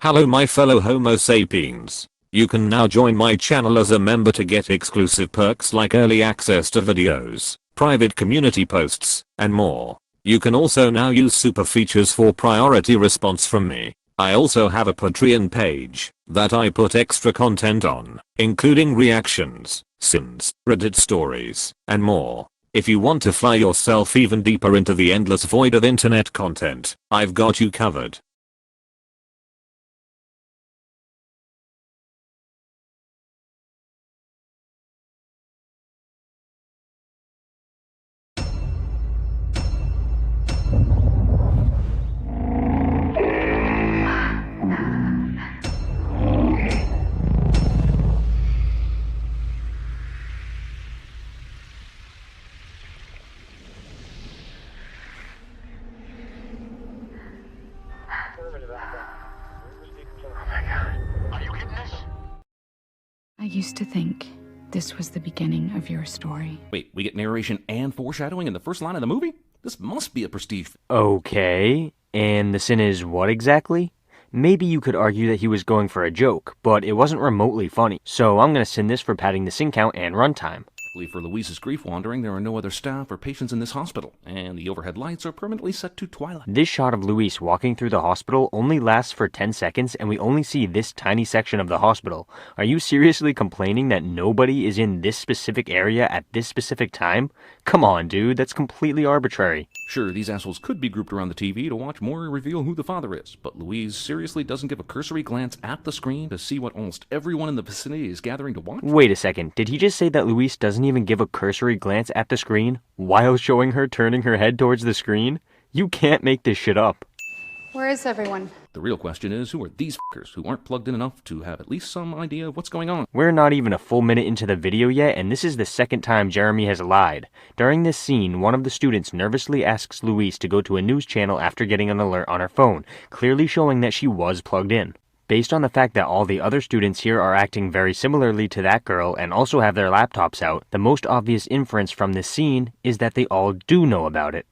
Hello my fellow Homo sapiens. You can now join my channel as a member to get exclusive perks like early access to videos, private community posts, and more. You can also now use super features for priority response from me. I also have a Patreon page that I put extra content on, including reactions, sins, Reddit stories, and more. If you want to fly yourself even deeper into the endless void of internet content, I've got you covered. I used to think this was the beginning of your story. Wait, we get narration and foreshadowing in the first line of the movie? This must be a prestige. Okay, and the sin is what exactly? Maybe you could argue that he was going for a joke, but it wasn't remotely funny, so I'm gonna sin this for padding the sin count and runtime. Luckily for Louise's grief wandering, there are no other staff or patients in this hospital, and the overhead lights are permanently set to twilight. This shot of Louise walking through the hospital only lasts for 10 seconds and we only see this tiny section of the hospital. Are you seriously complaining that nobody is in this specific area at this specific time? Come on, dude, that's completely arbitrary. Sure, these assholes could be grouped around the TV to watch Maury reveal who the father is, but Louise seriously doesn't give a cursory glance at the screen to see what almost everyone in the vicinity is gathering to watch? Wait a second, did he just say that Louise doesn't even give a cursory glance at the screen while showing her turning her head towards the screen? You can't make this shit up. Where is everyone? The real question is, who are these fuckers who aren't plugged in enough to have at least some idea of what's going on? We're not even a full minute into the video yet, and this is the second time Jeremy has lied. During this scene, one of the students nervously asks Louise to go to a news channel after getting an alert on her phone, clearly showing that she was plugged in. Based on the fact that all the other students here are acting very similarly to that girl and also have their laptops out, the most obvious inference from this scene is that they all do know about it.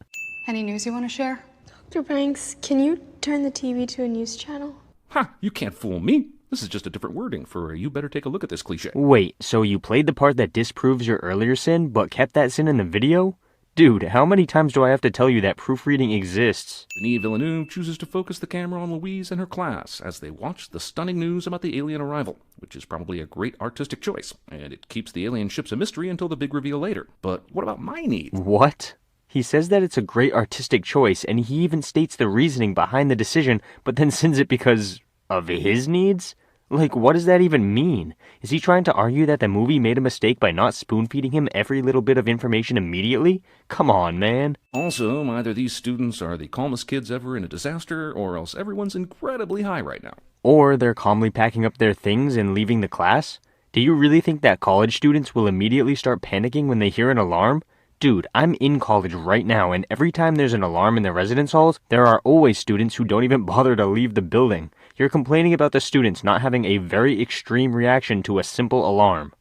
Any news you want to share? Dr. Banks, can you turn the TV to a news channel? Ha! You can't fool me! This is just a different wording for you better take a look at this cliche. Wait, so you played the part that disproves your earlier sin, but kept that sin in the video? Dude, how many times do I have to tell you that proofreading exists? Denis Villeneuve chooses to focus the camera on Louise and her class as they watch the stunning news about the alien arrival, which is probably a great artistic choice, and it keeps the alien ships a mystery until the big reveal later. But what about my needs? What? He says that it's a great artistic choice, and he even states the reasoning behind the decision, but then sends it because of his needs? Like, what does that even mean? Is he trying to argue that the movie made a mistake by not spoon-feeding him every little bit of information immediately? Come on, man. Also, either these students are the calmest kids ever in a disaster, or else everyone's incredibly high right now. Or they're calmly packing up their things and leaving the class? Do you really think that college students will immediately start panicking when they hear an alarm? Dude, I'm in college right now, and every time there's an alarm in the residence halls, there are always students who don't even bother to leave the building. You're complaining about the students not having a very extreme reaction to a simple alarm.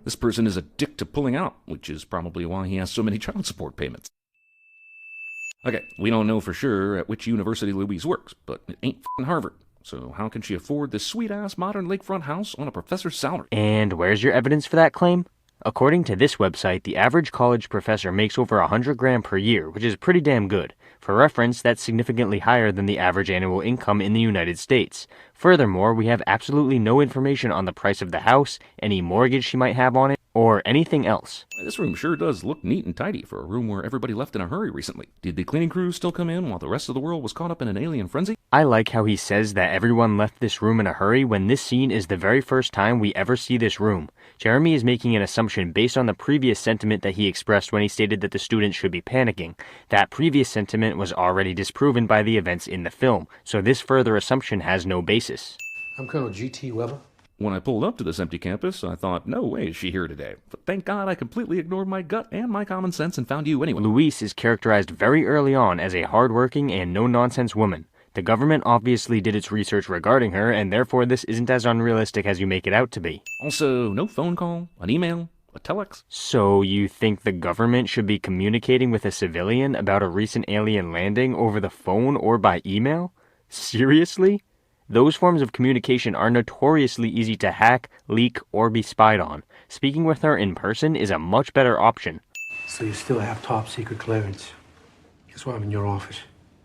This person is a dick to pulling out, which is probably why he has so many child support payments. Okay, we don't know for sure at which university Louise works, but it ain't f***ing Harvard. So how can she afford this sweet-ass modern lakefront house on a professor's salary? And where's your evidence for that claim? According to this website, the average college professor makes over $100,000 per year, which is pretty damn good. For reference, that's significantly higher than the average annual income in the United States. Furthermore, we have absolutely no information on the price of the house, any mortgage she might have on it, or anything else. This room sure does look neat and tidy for a room where everybody left in a hurry recently. Did the cleaning crew still come in while the rest of the world was caught up in an alien frenzy? I like how he says that everyone left this room in a hurry when this scene is the very first time we ever see this room. Jeremy is making an assumption based on the previous sentiment that he expressed when he stated that the students should be panicking. That previous sentiment was already disproven by the events in the film, so this further assumption has no basis. I'm Colonel G.T. Weber. When I pulled up to this empty campus, I thought, no way is she here today. But thank God I completely ignored my gut and my common sense and found you anyway. Louise is characterized very early on as a hardworking and no-nonsense woman. The government obviously did its research regarding her, and therefore this isn't as unrealistic as you make it out to be. Also, no phone call, an email, a telex. So you think the government should be communicating with a civilian about a recent alien landing over the phone or by email? Seriously? Those forms of communication are notoriously easy to hack, leak, or be spied on. Speaking with her in person is a much better option. So you still have top secret clearance. Guess why I'm in your office,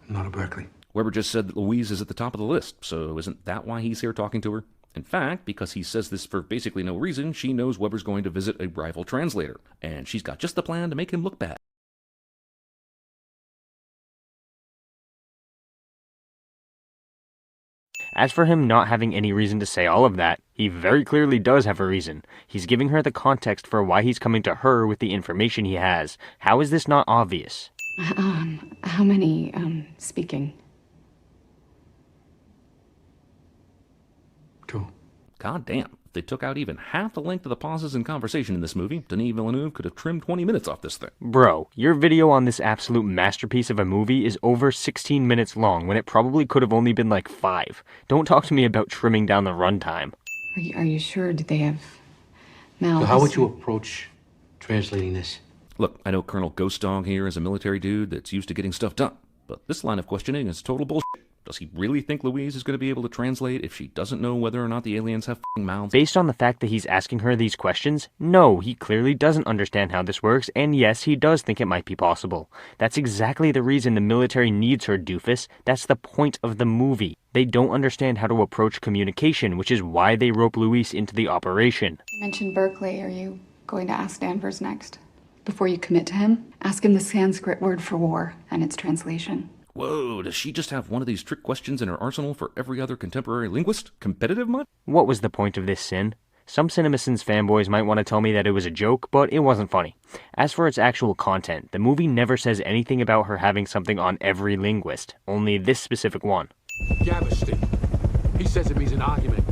not at Berkeley. Weber just said that Louise is at the top of the list, so isn't that why he's here talking to her? In fact, because he says this for basically no reason, she knows Weber's going to visit a rival translator, and she's got just the plan to make him look bad. As for him not having any reason to say all of that, he very clearly does have a reason. He's giving her the context for why he's coming to her with the information he has. How is this not obvious? How many, speaking? 2. God damn, if they took out even half the length of the pauses in conversation in this movie, Denis Villeneuve could have trimmed 20 minutes off this thing. Bro, your video on this absolute masterpiece of a movie is over 16 minutes long when it probably could have only been like 5. Don't talk to me about trimming down the runtime. Are you sure? Did they have mouths? So how would you approach translating this? Look, I know Colonel Ghost Dog here is a military dude that's used to getting stuff done, but this line of questioning is total bullshit. Does he really think Louise is going to be able to translate if she doesn't know whether or not the aliens have f***ing mouths? Based on the fact that he's asking her these questions, no, he clearly doesn't understand how this works, and yes, he does think it might be possible. That's exactly the reason the military needs her, doofus. That's the point of the movie. They don't understand how to approach communication, which is why they rope Louise into the operation. You mentioned Berkeley. Are you going to ask Danvers next? Before you commit to him, ask him the Sanskrit word for war and its translation. Whoa, does she just have one of these trick questions in her arsenal for every other contemporary linguist? Competitive much? What was the point of this sin? Some CinemaSins fanboys might want to tell me that it was a joke, but it wasn't funny. As for its actual content, the movie never says anything about her having something on every linguist, only this specific one. Gaveston. He says it means an argument.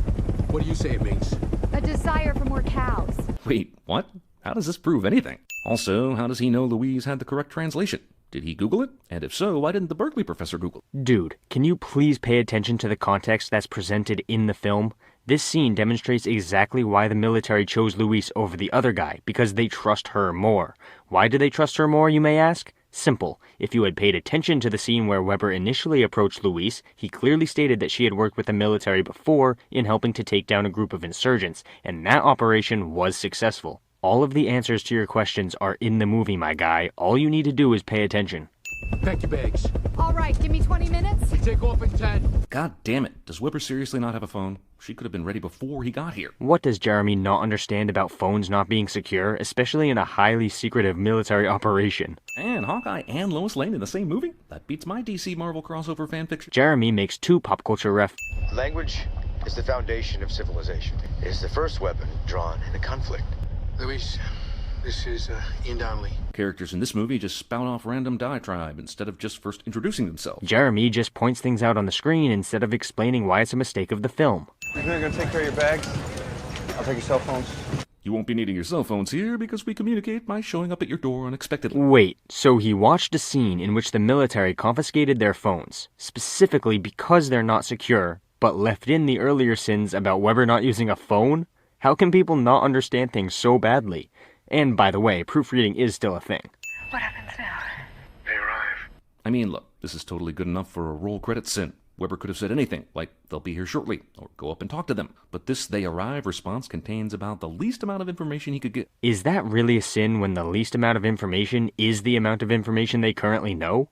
What do you say it means? A desire for more cows. Wait, what? How does this prove anything? Also, how does he know Louise had the correct translation? Did he Google it? And if so, why didn't the Berkeley professor Google it? Dude, can you please pay attention to the context that's presented in the film? This scene demonstrates exactly why the military chose Louise over the other guy, because they trust her more. Why do they trust her more, you may ask? Simple. If you had paid attention to the scene where Weber initially approached Louise, he clearly stated that she had worked with the military before in helping to take down a group of insurgents, and that operation was successful. All of the answers to your questions are in the movie, my guy. All you need to do is pay attention. Pack your bags. All right, give me 20 minutes. We take off in 10. God damn it, does Weber seriously not have a phone? She could have been ready before he got here. What does Jeremy not understand about phones not being secure, especially in a highly secretive military operation? And Hawkeye and Lois Lane in the same movie? That beats my DC Marvel crossover fanfiction. Jeremy makes 2 pop culture ref. Language is the foundation of civilization. It is the first weapon drawn in a conflict. Luis, this is Ian Donnelly. Characters in this movie just spout off random diatribe instead of just first introducing themselves. Jeremy just points things out on the screen instead of explaining why it's a mistake of the film. You think you're gonna take care of your bags? I'll take your cell phones. You won't be needing your cell phones here because we communicate by showing up at your door unexpectedly. Wait, so he watched a scene in which the military confiscated their phones, specifically because they're not secure, but left in the earlier sins about Weber not using a phone? How can people not understand things so badly? And by the way, proofreading is still a thing. What happens now? They arrive. I mean, look, this is totally good enough for a roll credit sin. Weber could have said anything, like, they'll be here shortly, or go up and talk to them. But this they arrive response contains about the least amount of information he could get. Is that really a sin when the least amount of information is the amount of information they currently know?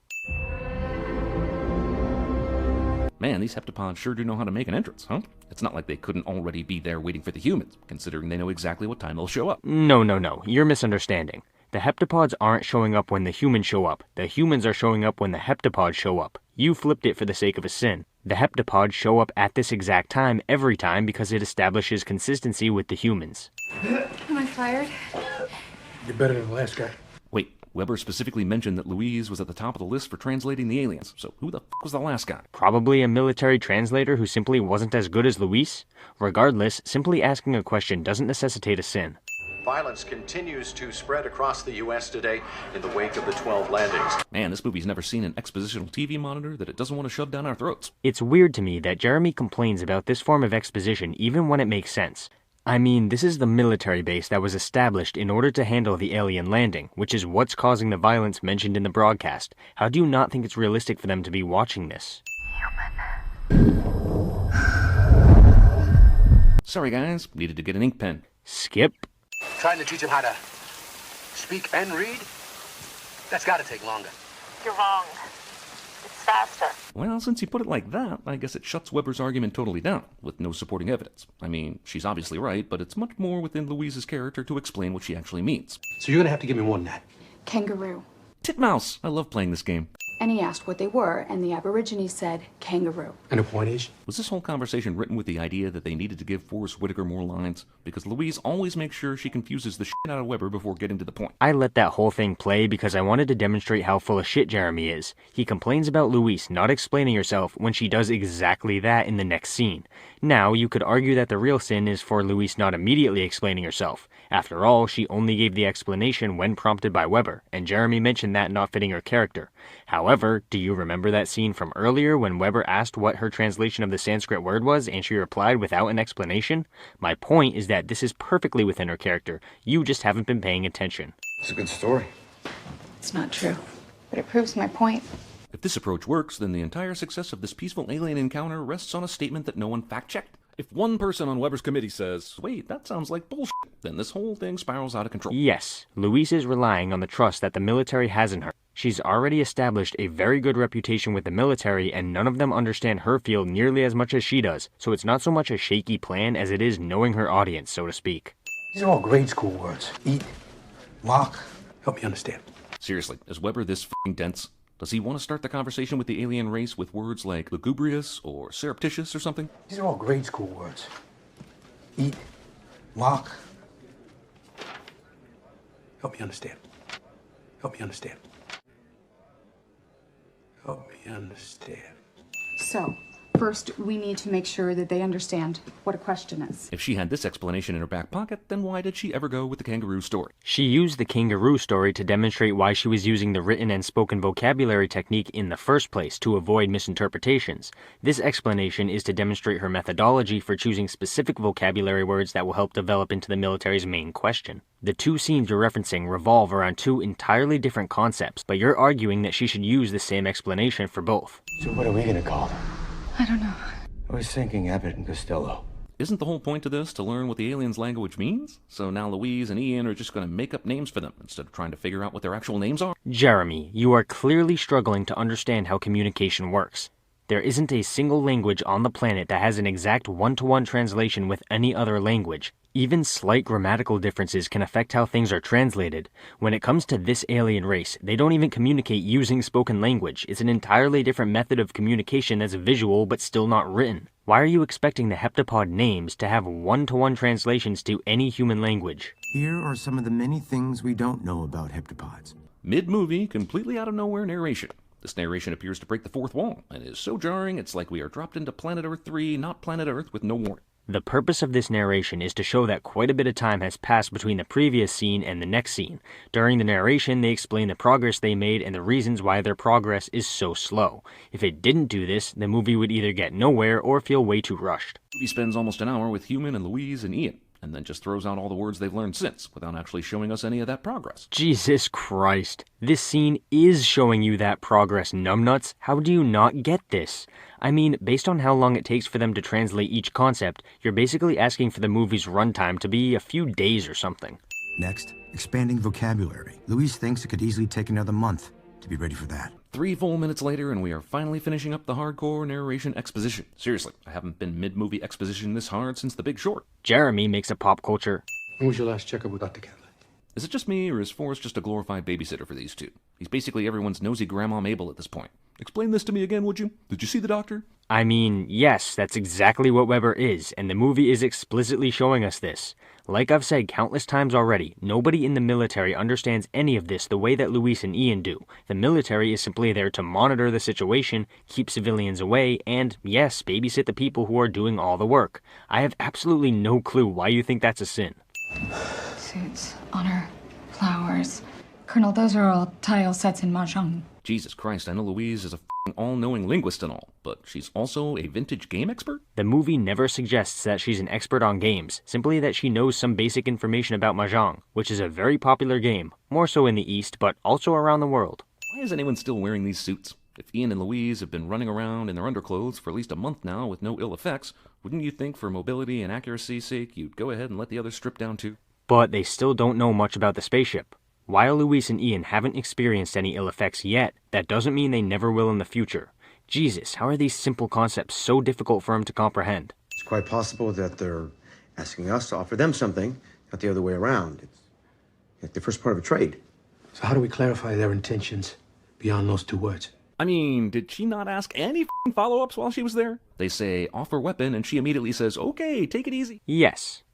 Man, these heptapods sure do know how to make an entrance, huh? It's not like they couldn't already be there waiting for the humans, considering they know exactly what time they'll show up. No, you're misunderstanding. The heptapods aren't showing up when the humans show up. The humans are showing up when the heptapods show up. You flipped it for the sake of a sin. The heptapods show up at this exact time every time because it establishes consistency with the humans. Am I fired? You're better than the last guy. Wait, Weber specifically mentioned that Louise was at the top of the list for translating the aliens, so who the f*** was the last guy? Probably a military translator who simply wasn't as good as Luis? Regardless, simply asking a question doesn't necessitate a sin. Violence continues to spread across the U.S. today in the wake of the 12 landings. Man, this movie's never seen an expositional TV monitor that it doesn't want to shove down our throats. It's weird to me that Jeremy complains about this form of exposition even when it makes sense. I mean, this is the military base that was established in order to handle the alien landing, which is what's causing the violence mentioned in the broadcast. How do you not think it's realistic for them to be watching this? Human. Sorry guys, needed to get an ink pen. Skip. Trying to teach him how to speak and read? That's gotta take longer. You're wrong. It's faster. Well, since you put it like that, I guess it shuts Weber's argument totally down, with no supporting evidence. I mean, she's obviously right, but it's much more within Louise's character to explain what she actually means. So you're gonna have to give me more than that. Kangaroo. Titmouse! I love playing this game. And he asked what they were, and the Aborigine said kangaroo. And the point is? Was this whole conversation written with the idea that they needed to give Forrest Whitaker more lines? Because Louise always makes sure she confuses the shit out of Weber before getting to the point. I let that whole thing play because I wanted to demonstrate how full of shit Jeremy is. He complains about Louise not explaining herself when she does exactly that in the next scene. Now, you could argue that the real sin is for Louise not immediately explaining herself. After all, she only gave the explanation when prompted by Weber, and Jeremy mentioned that not fitting her character. However, do you remember that scene from earlier when Weber asked what her translation of the Sanskrit word was and she replied without an explanation? My point is that this is perfectly within her character. You just haven't been paying attention. It's a good story. It's not true, but it proves my point. If this approach works, then the entire success of this peaceful alien encounter rests on a statement that no one fact-checked. If one person on Weber's committee says, wait, that sounds like bullshit, then this whole thing spirals out of control. Yes, Louise is relying on the trust that the military has in her. She's already established a very good reputation with the military, and none of them understand her field nearly as much as she does, so it's not so much a shaky plan as it is knowing her audience, so to speak. These are all grade school words. Eat, walk. Help me understand. Seriously, is Weber this f***ing dense? Does he want to start the conversation with the alien race with words like lugubrious or surreptitious or something? These are all grade school words. Eat, walk. Help me understand. Help me understand. Help me understand. So, first, we need to make sure that they understand what a question is. If she had this explanation in her back pocket, then why did she ever go with the kangaroo story? She used the kangaroo story to demonstrate why she was using the written and spoken vocabulary technique in the first place to avoid misinterpretations. This explanation is to demonstrate her methodology for choosing specific vocabulary words that will help develop into the military's main question. The two scenes you're referencing revolve around two entirely different concepts, but you're arguing that she should use the same explanation for both. So what are we gonna call them? I don't know. I was thinking Abbott and Costello. Isn't the whole point of this to learn what the alien's language means? So now Louise and Ian are just going to make up names for them instead of trying to figure out what their actual names are? Jeremy, you are clearly struggling to understand how communication works. There isn't a single language on the planet that has an exact one-to-one translation with any other language. Even slight grammatical differences can affect how things are translated. When it comes to this alien race, they don't even communicate using spoken language. It's an entirely different method of communication that's visual but still not written. Why are you expecting the heptapod names to have one-to-one translations to any human language? Here are some of the many things we don't know about heptapods. Mid-movie, completely out of nowhere narration. This narration appears to break the fourth wall, and is so jarring it's like we are dropped into Planet Earth 3, not Planet Earth, with no warning. The purpose of this narration is to show that quite a bit of time has passed between the previous scene and the next scene. During the narration, they explain the progress they made and the reasons why their progress is so slow. If it didn't do this, the movie would either get nowhere or feel way too rushed. The movie spends almost an hour with Human and Louise and Ian, and then just throws out all the words they've learned since, without actually showing us any of that progress. Jesus Christ. This scene is showing you that progress, numbnuts. How do you not get this? I mean, based on how long it takes for them to translate each concept, you're basically asking for the movie's runtime to be a few days or something. Next, expanding vocabulary. Louise thinks it could easily take another month to be ready for that. 3 full minutes later, and we are finally finishing up the hardcore narration exposition. Seriously, I haven't been mid-movie exposition this hard since The Big Short. Jeremy makes a pop culture. When was your last checkup with Dr. Catlett? Is it just me, or is Forrest just a glorified babysitter for these two? He's basically everyone's nosy Grandma Mabel at this point. Explain this to me again, would you? Did you see the doctor? I mean, yes, that's exactly what Weber is, and the movie is explicitly showing us this. Like I've said countless times already, nobody in the military understands any of this the way that Louise and Ian do. The military is simply there to monitor the situation, keep civilians away, and, yes, babysit the people who are doing all the work. I have absolutely no clue why you think that's a sin. Suits, honor, flowers. Colonel, those are all tile sets in Mahjong. Jesus Christ, I know Louise is a f***ing all-knowing linguist and all, but she's also a vintage game expert? The movie never suggests that she's an expert on games, simply that she knows some basic information about Mahjong, which is a very popular game, more so in the East, but also around the world. Why is anyone still wearing these suits? If Ian and Louise have been running around in their underclothes for at least a month now with no ill effects, wouldn't you think for mobility and accuracy's sake you'd go ahead and let the others strip down too? But they still don't know much about the spaceship. While Louise and Ian haven't experienced any ill effects yet, that doesn't mean they never will in the future. Jesus, how are these simple concepts so difficult for them to comprehend? It's quite possible that they're asking us to offer them something, not the other way around. It's like the first part of a trade. So how do we clarify their intentions beyond those 2 words? I mean, did she not ask any follow-ups while she was there? They say, offer weapon, and she immediately says, okay, take it easy. Yes.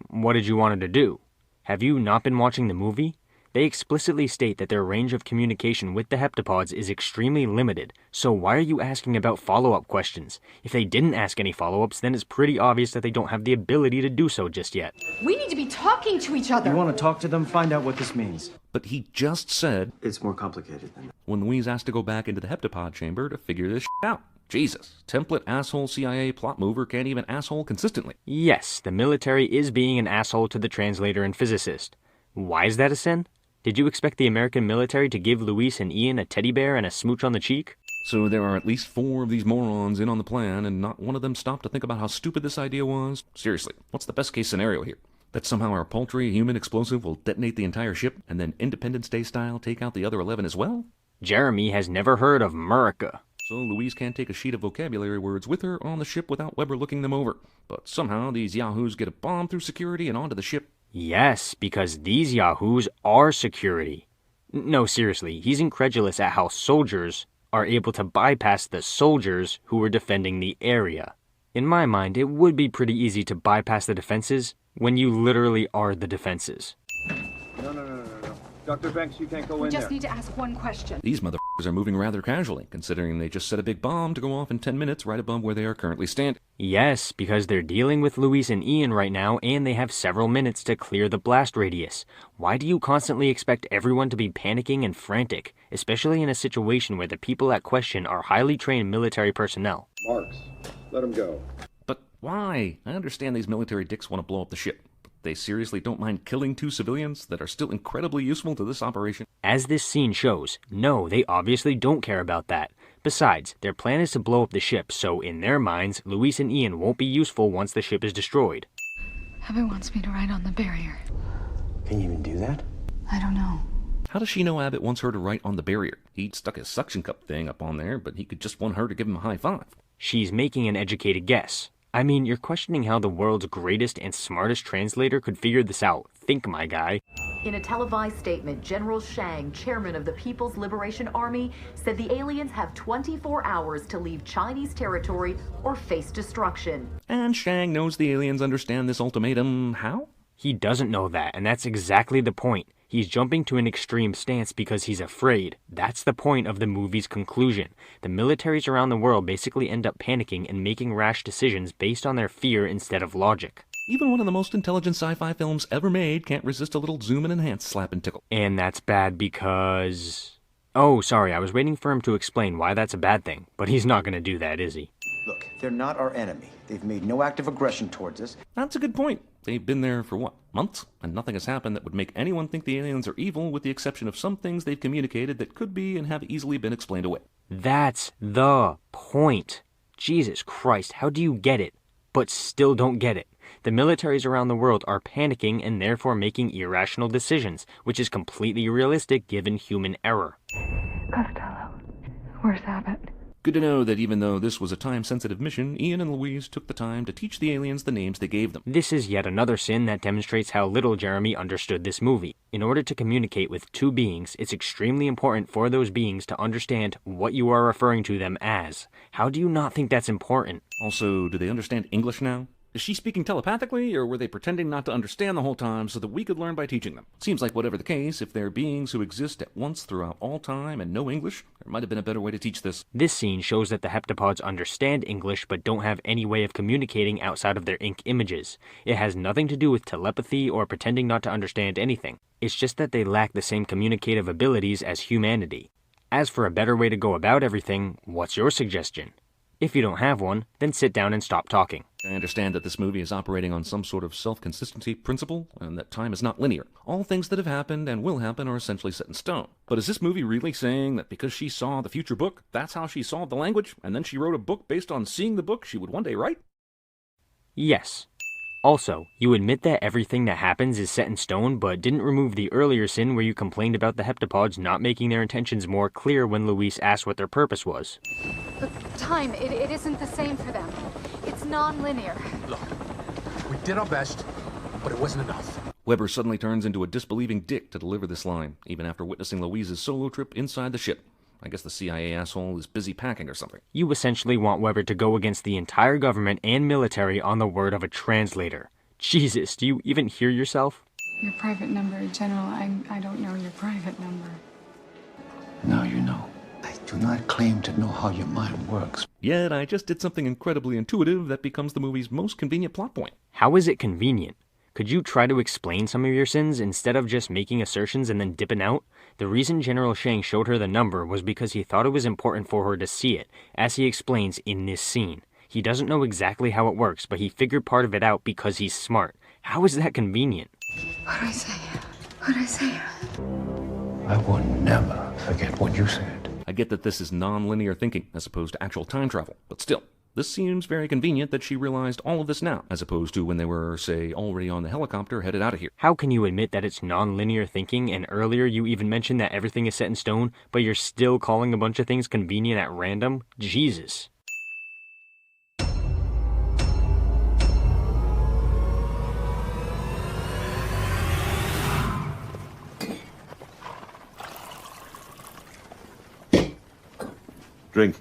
What did you want her to do? Have you not been watching the movie? They explicitly state that their range of communication with the heptapods is extremely limited, so why are you asking about follow-up questions? If they didn't ask any follow-ups, then it's pretty obvious that they don't have the ability to do so just yet. We need to be talking to each other. You want to talk to them, find out what this means. But he just said... It's more complicated than that. When Louise asked to go back into the heptapod chamber to figure this out. Jesus, template asshole CIA plot mover can't even asshole consistently. Yes, the military is being an asshole to the translator and physicist. Why is that a sin? Did you expect the American military to give Louise and Ian a teddy bear and a smooch on the cheek? So there are at least 4 of these morons in on the plan, and not one of them stopped to think about how stupid this idea was? Seriously, what's the best case scenario here? That somehow our paltry human explosive will detonate the entire ship, and then Independence Day style take out the other 11 as well? Jeremy has never heard of America. So Louise can't take a sheet of vocabulary words with her on the ship without Weber looking them over. But somehow these yahoos get a bomb through security and onto the ship. Yes, because these yahoos are security. No, seriously, he's incredulous at how soldiers are able to bypass the soldiers who were defending the area. In my mind, it would be pretty easy to bypass the defenses when you literally are the defenses. No. Dr. Banks, you can't go in there. We just need to ask one question. These motherfuckers are moving rather casually, considering they just set a big bomb to go off in 10 minutes right above where they are currently standing. Yes, because they're dealing with Louise and Ian right now, and they have several minutes to clear the blast radius. Why do you constantly expect everyone to be panicking and frantic, especially in a situation where the people at question are highly trained military personnel? Marks, let him go. But why? I understand these military dicks want to blow up the ship. They seriously don't mind killing 2 civilians that are still incredibly useful to this operation? As this scene shows, no, they obviously don't care about that. Besides, their plan is to blow up the ship, so in their minds, Louise and Ian won't be useful once the ship is destroyed. Abbott wants me to write on the barrier. Can you even do that? I don't know. How does she know Abbott wants her to write on the barrier? He'd stuck his suction cup thing up on there, but he could just want her to give him a high five. She's making an educated guess. I mean, you're questioning how the world's greatest and smartest translator could figure this out. Think, my guy. In a televised statement, General Shang, chairman of the People's Liberation Army, said the aliens have 24 hours to leave Chinese territory or face destruction. And Shang knows the aliens understand this ultimatum. How? He doesn't know that, and that's exactly the point. He's jumping to an extreme stance because he's afraid. That's the point of the movie's conclusion. The militaries around the world basically end up panicking and making rash decisions based on their fear instead of logic. Even one of the most intelligent sci-fi films ever made can't resist a little zoom and enhance, slap and tickle. And that's bad because... Oh, sorry, I was waiting for him to explain why that's a bad thing, but he's not going to do that, is he? Look, they're not our enemy. They've made no active aggression towards us. That's a good point. They've been there for what, months? And nothing has happened that would make anyone think the aliens are evil, with the exception of some things they've communicated that could be and have easily been explained away. That's the point. Jesus Christ, how do you get it, but still don't get it? The militaries around the world are panicking and therefore making irrational decisions, which is completely realistic given human error. Costello, where's Abbott? Good to know that even though this was a time-sensitive mission, Ian and Louise took the time to teach the aliens the names they gave them. This is yet another sin that demonstrates how little Jeremy understood this movie. In order to communicate with 2 beings, it's extremely important for those beings to understand what you are referring to them as. How do you not think that's important? Also, do they understand English now? Is she speaking telepathically, or were they pretending not to understand the whole time so that we could learn by teaching them? Seems like whatever the case, if they're beings who exist at once throughout all time and know English, there might have been a better way to teach this. This scene shows that the heptapods understand English but don't have any way of communicating outside of their ink images. It has nothing to do with telepathy or pretending not to understand anything. It's just that they lack the same communicative abilities as humanity. As for a better way to go about everything, what's your suggestion? If you don't have one, then sit down and stop talking. I understand that this movie is operating on some sort of self-consistency principle, and that time is not linear. All things that have happened and will happen are essentially set in stone. But is this movie really saying that because she saw the future book, that's how she solved the language, and then she wrote a book based on seeing the book she would one day write? Yes. Also, you admit that everything that happens is set in stone, but didn't remove the earlier sin where you complained about the heptapods not making their intentions more clear when Luis asked what their purpose was. Look, time, it isn't the same for them. It's non-linear. Look, we did our best, but it wasn't enough. Weber suddenly turns into a disbelieving dick to deliver this line, even after witnessing Louise's solo trip inside the ship. I guess the CIA asshole is busy packing or something. You essentially want Weber to go against the entire government and military on the word of a translator. Jesus, do you even hear yourself? Your private number, General, I don't know your private number. Now you know. I do not claim to know how your mind works. Yet I just did something incredibly intuitive that becomes the movie's most convenient plot point. How is it convenient? Could you try to explain some of your sins instead of just making assertions and then dipping out? The reason General Shang showed her the number was because he thought it was important for her to see it, as he explains in this scene. He doesn't know exactly how it works, but he figured part of it out because he's smart. How is that convenient? What'd I say? What'd I say? I will never forget what you said. I get that this is non-linear thinking as opposed to actual time travel, but still, this seems very convenient that she realized all of this now, as opposed to when they were, say, already on the helicopter headed out of here. How can you admit that it's non-linear thinking, and earlier you even mentioned that everything is set in stone, but you're still calling a bunch of things convenient at random? Jesus. Drink.